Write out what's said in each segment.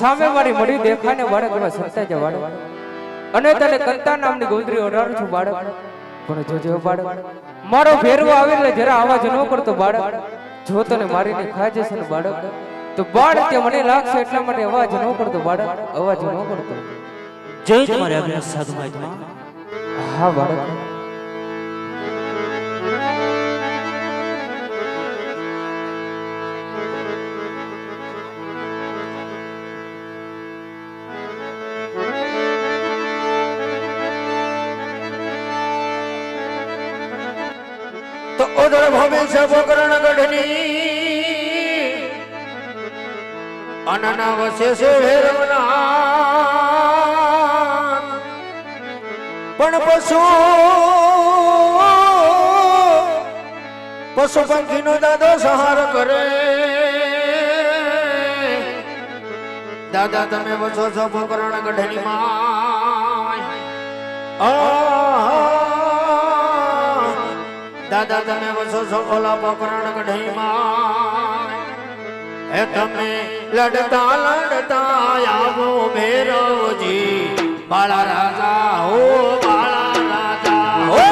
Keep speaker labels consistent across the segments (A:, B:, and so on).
A: સામે મારી મળી દેખાને બાળક એવા સંતા જ બાળક અને તને કંતા નામની ગોંદરી ઓઢાડું છું બાળક પણ જોજો બાળક મારો ભેરવો આવી એટલે જરા અવાજ ન કરતો બાળક જો તને મારીને ખાઈ જશે ને બાળક તો બાળક તે મને લાગશે એટલા માટે અવાજ ન કરતો બાળક અવાજ ન કરતો
B: જય તમારે આજ્ઞા સાધુ મહાત્મા
A: હા બાળક
C: તો ઉધર ભવિષ્ય પોકરણ ગઢની અનના વસે છે ભેરવના પણ પશુ પંખીનો દાદો સહાર કરે દાદા તમે વસો છો પોકરણ ગઢની માં દાદા તમે વસો છો ઓલા પોકરણ ગઢીમાં હે તમે લડતા લડતા આવો ભેરવજી બાળા રાજા હો બાળા રાજા હો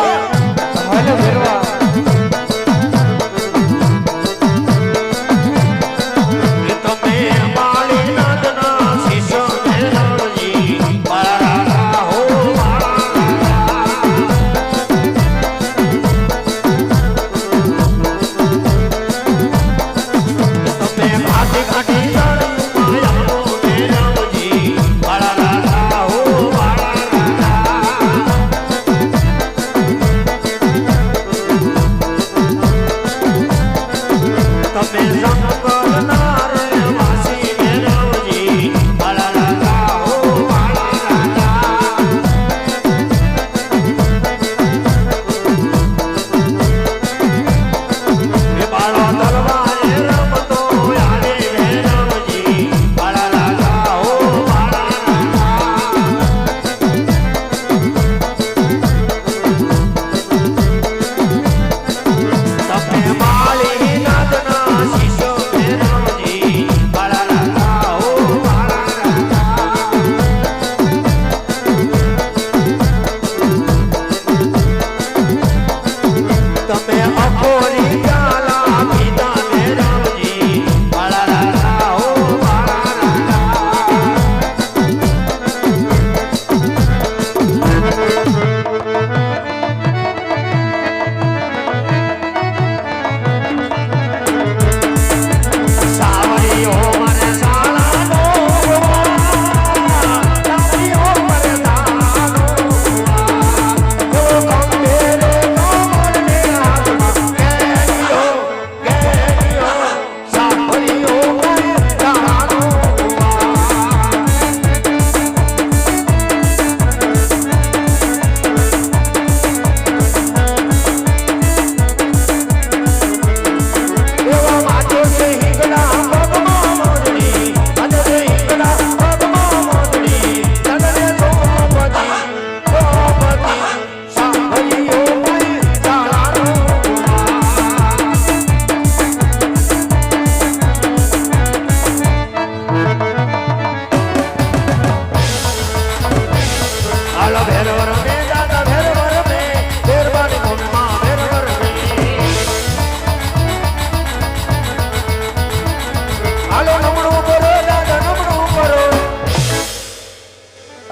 A: હાલો ભેરવા
C: તમે બાળી નાદના શિષ્ય ભેરવજી બાળા રાજા હો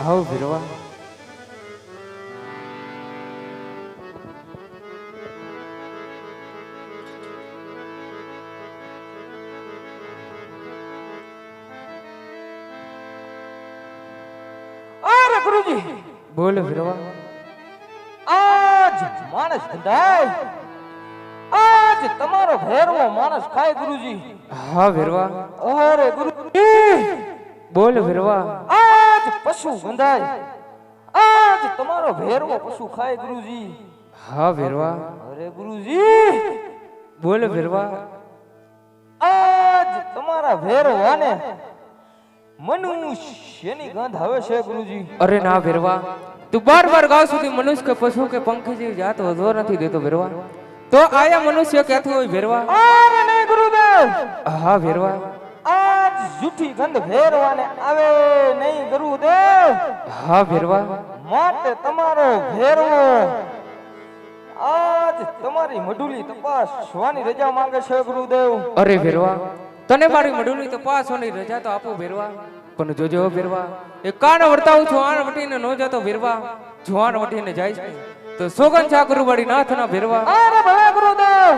A: આવો ભેરવા
D: અરે ગુરુજી
A: બોલો ભેરવા
D: આજ માણસ બંધાય આજ તમારો ભેરવો માણસ ખાય ગુરુજી
A: હા ભેરવા
D: અરે ગુરુજી
A: બોલો ભેરવા
D: આજ પશુ બંધાય આજ તમારો ભેરવો પશુ ખાય ગુરુજી
A: હા ભેરવા
D: અરે ગુરુજી
A: બોલો ભેરવા
D: આજ તમારા ભેરવાને મનુષ્યની ગંધ આવે છે ગુરુજી
A: અરે ના ભેરવા તું બાર બાર ગાવ સુધી મનુષ્ય કે પશુ કે પંખી જેવી જાત વધવા નથી દેતો ભેરવા તો આયા મનુષ્ય ક્યાંથી હોય ભેરવા
D: અરે નહીં ગુરુદેવ
A: હા ભેરવા
D: આજ જૂઠી ગંધ ભેરવાને આવે નહીં ગુરુદેવ.
A: હા ભેરવા
D: માટે તમારો ભેરવો આજ તમારી મઢુલી તપાસવાની રજા માંગે છે ગુરુદેવ.
A: અરે ભેરવા તને મારી મડુલી તપાસવાની રજા તો આપો ભેરવા, પણ જોજો ભેરવા એ કાન વર્તાવું છું આન વટીને નો જતો ભેરવા, જુવાન વટીને જાય છે તો સોગન ચાકરુ વાળી નાથના ભેરવા.
D: અરે ભલે ગુરુદેવ.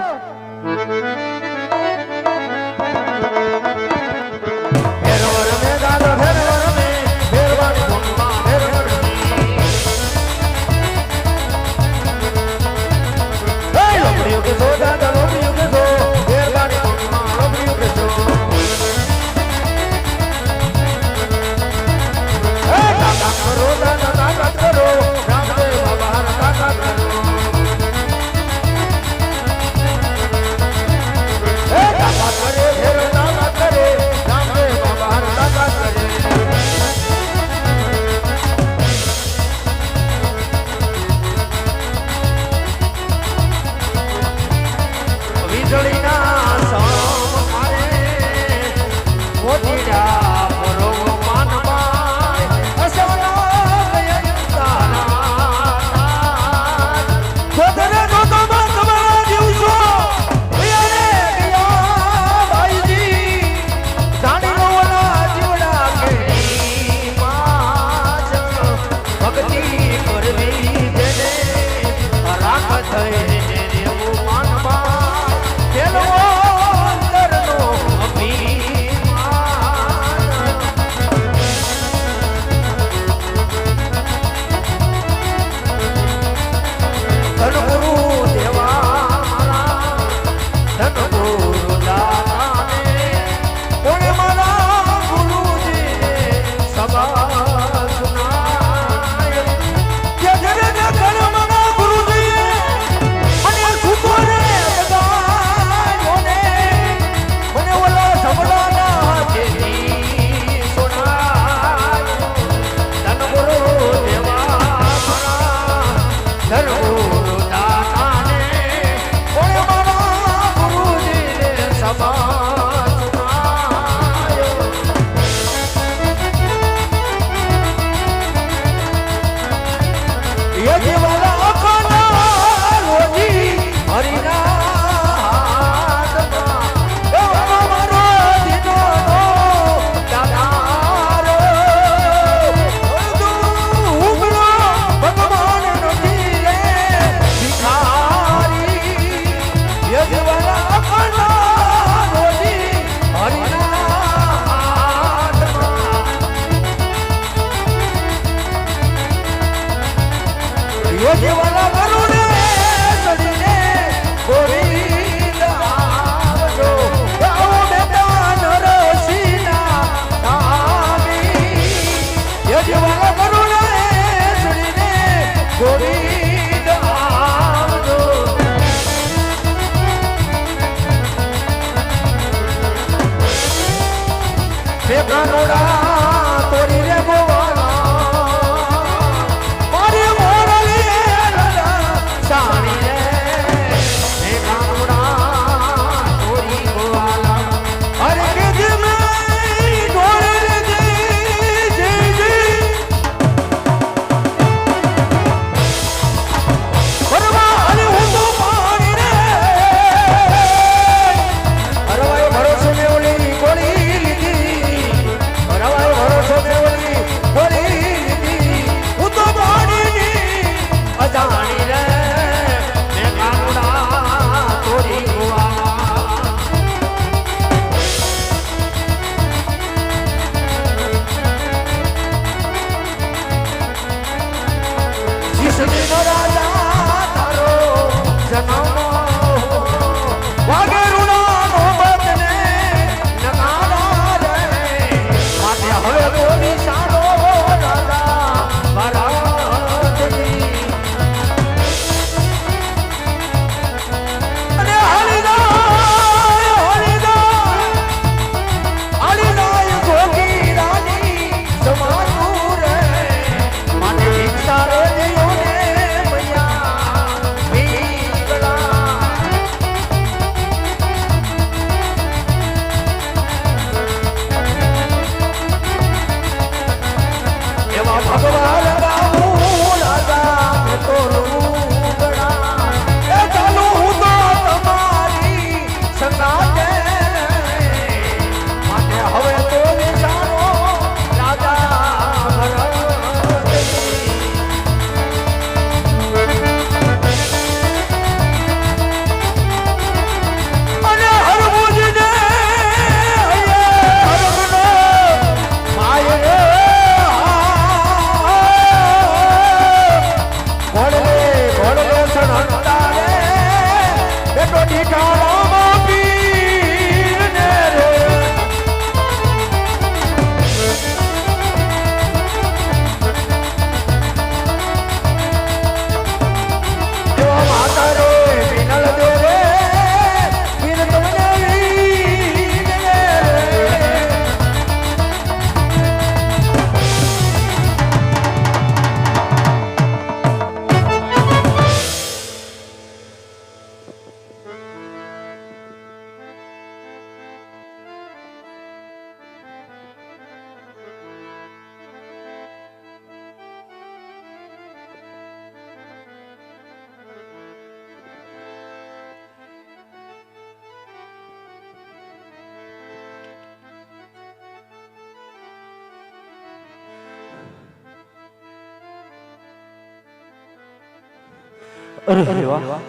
B: અરે વાહ,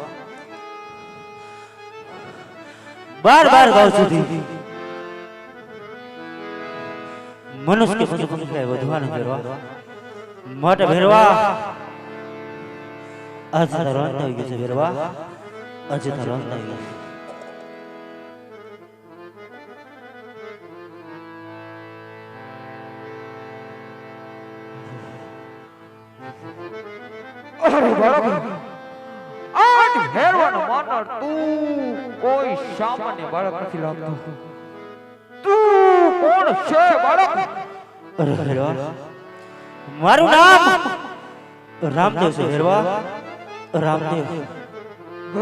B: બાર બાર ગાવ સુધી મનુષ્ય કે પશુ પંખી વધવાનું ભેરવા માટે ભેરવા આજે તારો અંત આવી ગયો છે ભેરવા, આજે તારો અંત આવી ગયો.
D: અરે બરાબર આજ ભેરવાનો માનર તું કોઈ સામાન્ય બાળક નથી લાગતો. તું કોણ છે બાળક?
B: અરે ભેરવા, મારું નામ રામદેવ છે ભેરવા, રામદેવ.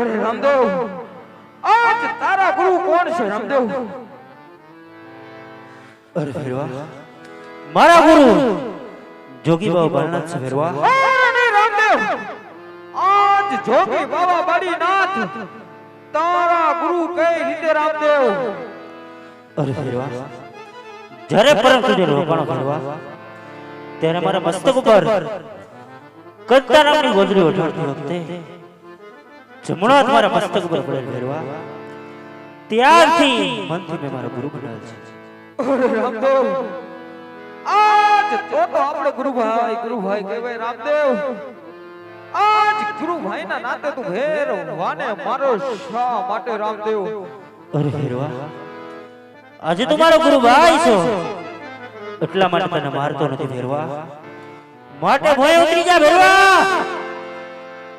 D: અરે રામદેવ, આજ તારા ગુરુ કોણ છે રામદેવ?
B: અરે ભેરવા, મારા ગુરુ જોગી બાબા બાળનાથ છે ભેરવા.
D: અરે રામદેવ, આજ જોગી બાબા બાળીનાથ તારા ગુરુ કઈ રીતે રામદેવ?
B: અરે ભેરવા, જ્યારે પરમ પૂજ્ય રોકાણો ભેરવા ત્યારે મારા મસ્તક ઉપર કંતા નામની ગોદડી ઓઢાડતી વખતે જમણો હાથ મારા મસ્તક ઉપર પડેલ ભેરવા, ત્યારથી મનથી મેં મારો ગુરુ બનાવ્યો છે.
D: અરે રામદેવ, આજ તો આપણો ગુરુભાઈ કહેવાય રામદેવ. આજ ગુરુભાઈના નાતે તું ભેરવાને મારો શા માટે રામદેવ?
B: અરે ભેરવા, આજે તું મારો ગુરુભાઈ છો એટલા માટે તને મારતો નથી ભેરવા, માટે ભોય ઉતરી જા ભેરવા,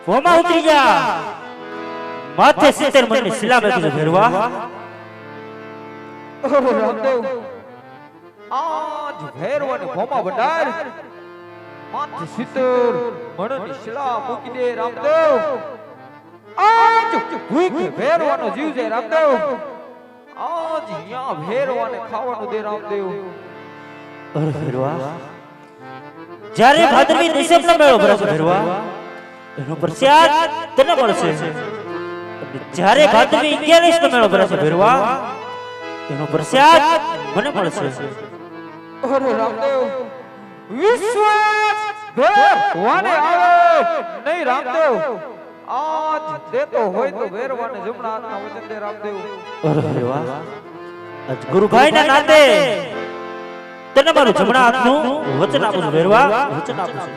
B: ભોમાં ઉતરી જા, માથે 70 મણની શિલા મેકી દે ભેરવા.
D: અરે રામદેવ, આજ ભેરવાને ભોમાં બંધાર, માથે 70 મણની શિલા મૂકી દે રામદેવ. આજ ભૂખે ભેરવાનો જીવ છે રામદેવ. આજ અહીંયા ભેરવાને ખાવાનું દે રામદેવ.
B: અરે ભેરવા, જ્યારે ભાદરવી નિષેધનો મેળો ભરાશે ભેરવા એનો પ્રસાદ તને મળશે, અને જ્યારે ભાદરવી 11નો મેળો ભરાશે ભેરવા એનો પ્રસાદ મને મળશે.
D: અરે રામદેવ, વિશ્વાસ ભેરવાને આવે નહીં રામદેવ. આજ દેતો હોય તો ભેરવાને જમણા હાથના વચન દે રામદેવ.
B: અરે ભેરવા, આજ ગુરુભાઈના નાતે તને મારું જમણા હાથનું વચન આપું છું ભેરવા, વચન આપું છું.